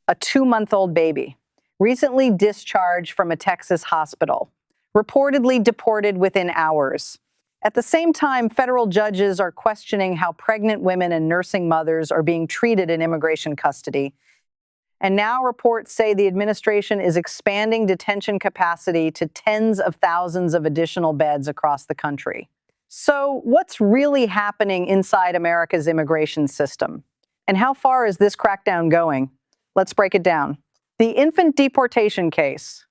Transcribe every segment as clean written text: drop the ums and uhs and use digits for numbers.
a 2-month-old baby, recently discharged from a Texas hospital, reportedly deported within hours. At the same time, federal judges are questioning how pregnant women and nursing mothers are being treated in immigration custody. And now reports say the administration is expanding detention capacity to tens of thousands of additional beds across the country. So, what's really happening inside America's immigration system? And how far is this crackdown going? Let's break it down. The infant deportation case.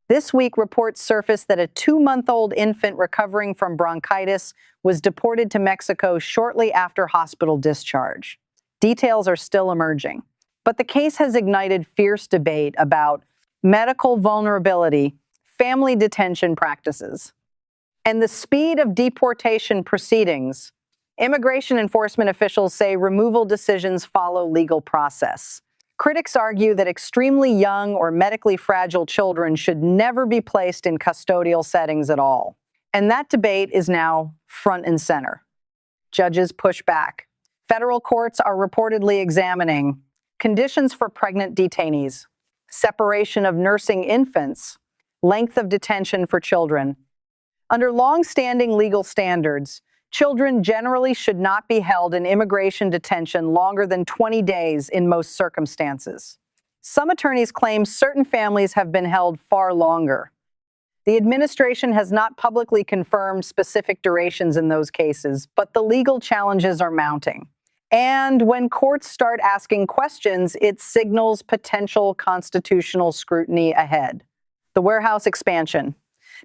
This week, reports surfaced that a 2-month-old infant recovering from bronchitis was deported to Mexico shortly after hospital discharge. Details are still emerging, but the case has ignited fierce debate about medical vulnerability, family detention practices, and the speed of deportation proceedings. Immigration enforcement officials say removal decisions follow legal process. Critics argue that extremely young or medically fragile children should never be placed in custodial settings at all. And that debate is now front and center. Judges push back. Federal courts are reportedly examining conditions for pregnant detainees, separation of nursing infants, length of detention for children. Under long-standing legal standards, children generally should not be held in immigration detention longer than 20 days in most circumstances. Some attorneys claim certain families have been held far longer. The administration has not publicly confirmed specific durations in those cases, but the legal challenges are mounting. And when courts start asking questions, it signals potential constitutional scrutiny ahead. The warehouse expansion.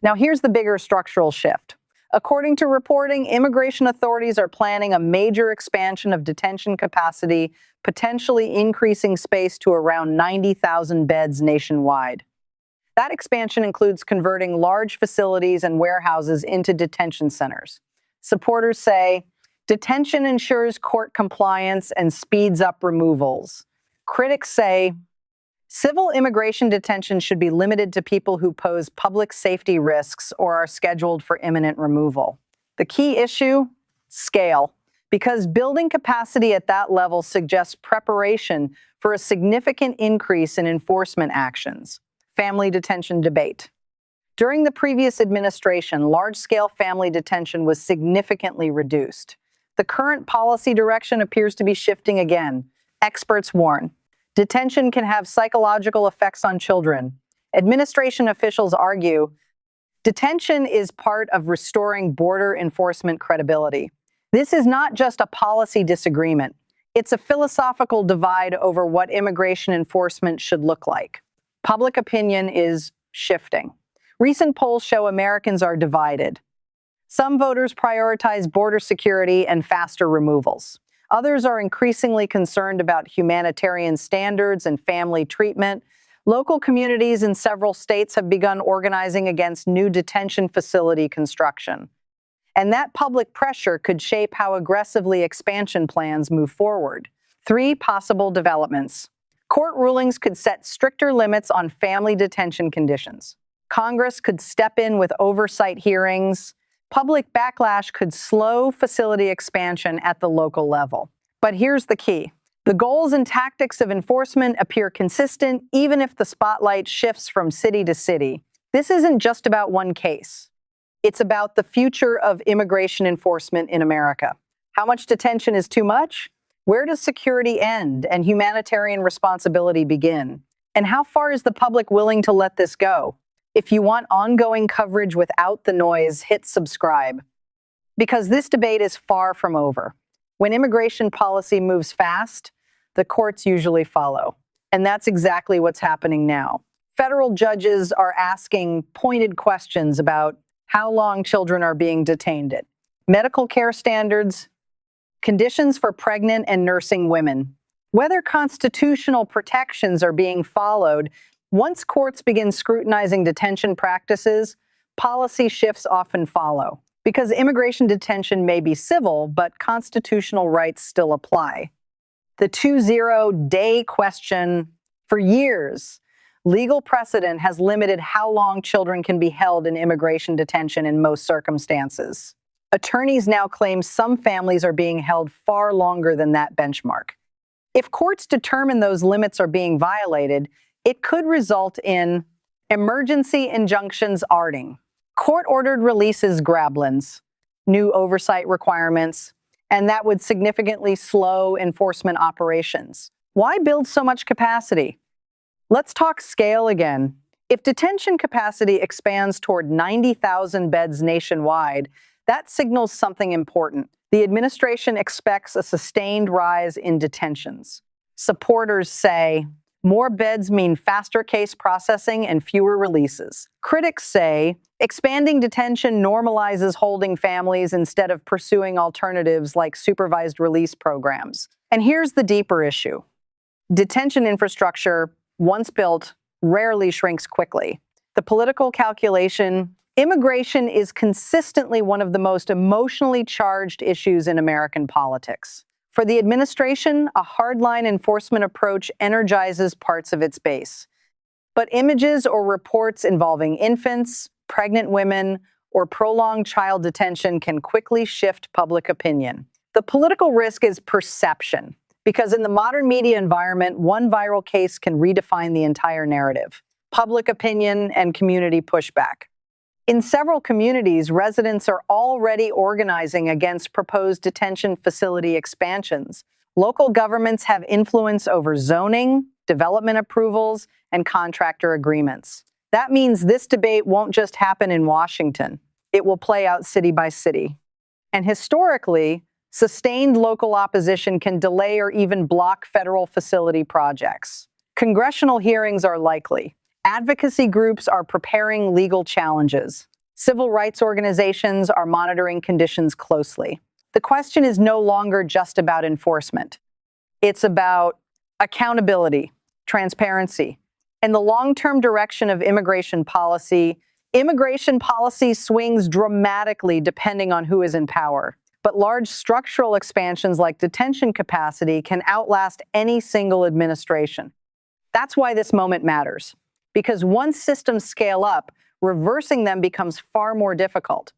Now, here's the bigger structural shift. According to reporting, immigration authorities are planning a major expansion of detention capacity, potentially increasing space to around 90,000 beds nationwide. That expansion includes converting large facilities and warehouses into detention centers. Supporters say, detention ensures court compliance and speeds up removals. Critics say, civil immigration detention should be limited to people who pose public safety risks or are scheduled for imminent removal. The key issue? Scale. Because building capacity at that level suggests preparation for a significant increase in enforcement actions. Family detention debate. During the previous administration, large-scale family detention was significantly reduced. The current policy direction appears to be shifting again. Experts warn. Detention can have psychological effects on children. Administration officials argue detention is part of restoring border enforcement credibility. This is not just a policy disagreement. It's a philosophical divide over what immigration enforcement should look like. Public opinion is shifting. Recent polls show Americans are divided. Some voters prioritize border security and faster removals. Others are increasingly concerned about humanitarian standards and family treatment. Local communities in several states have begun organizing against new detention facility construction. And that public pressure could shape how aggressively expansion plans move forward. 3 possible developments. Court rulings could set stricter limits on family detention conditions. Congress could step in with oversight hearings. Public backlash could slow facility expansion at the local level. But here's the key. The goals and tactics of enforcement appear consistent even if the spotlight shifts from city to city. This isn't just about one case. It's about the future of immigration enforcement in America. How much detention is too much? Where does security end and humanitarian responsibility begin? And how far is the public willing to let this go? If you want ongoing coverage without the noise, hit subscribe. Because this debate is far from over. When immigration policy moves fast, the courts usually follow. And that's exactly what's happening now. Federal judges are asking pointed questions about how long children are being detained at, medical care standards, conditions for pregnant and nursing women, whether constitutional protections are being followed. Once courts begin scrutinizing detention practices, policy shifts often follow. Because immigration detention may be civil, but constitutional rights still apply. The 20-day question. For years, legal precedent has limited how long children can be held in immigration detention in most circumstances. Attorneys now claim some families are being held far longer than that benchmark. If courts determine those limits are being violated, it could result in emergency injunctions ARDing, court-ordered releases grablins, new oversight requirements, and that would significantly slow enforcement operations. Why build so much capacity? Let's talk scale again. If detention capacity expands toward 90,000 beds nationwide, that signals something important. The administration expects a sustained rise in detentions. Supporters say more beds mean faster case processing and fewer releases. Critics say expanding detention normalizes holding families instead of pursuing alternatives like supervised release programs. And here's the deeper issue. Detention infrastructure, once built, rarely shrinks quickly. The political calculation: immigration is consistently one of the most emotionally charged issues in American politics. For the administration, a hardline enforcement approach energizes parts of its base. But images or reports involving infants, pregnant women, or prolonged child detention can quickly shift public opinion. The political risk is perception, because in the modern media environment, one viral case can redefine the entire narrative: public opinion and community pushback. In several communities, residents are already organizing against proposed detention facility expansions. Local governments have influence over zoning, development approvals, and contractor agreements. That means this debate won't just happen in Washington. It will play out city by city. And historically, sustained local opposition can delay or even block federal facility projects. Congressional hearings are likely. Advocacy groups are preparing legal challenges. Civil rights organizations are monitoring conditions closely. The question is no longer just about enforcement. It's about accountability, transparency, and the long-term direction of immigration policy. Immigration policy swings dramatically depending on who is in power. But large structural expansions like detention capacity can outlast any single administration. That's why this moment matters. Because once systems scale up, reversing them becomes far more difficult.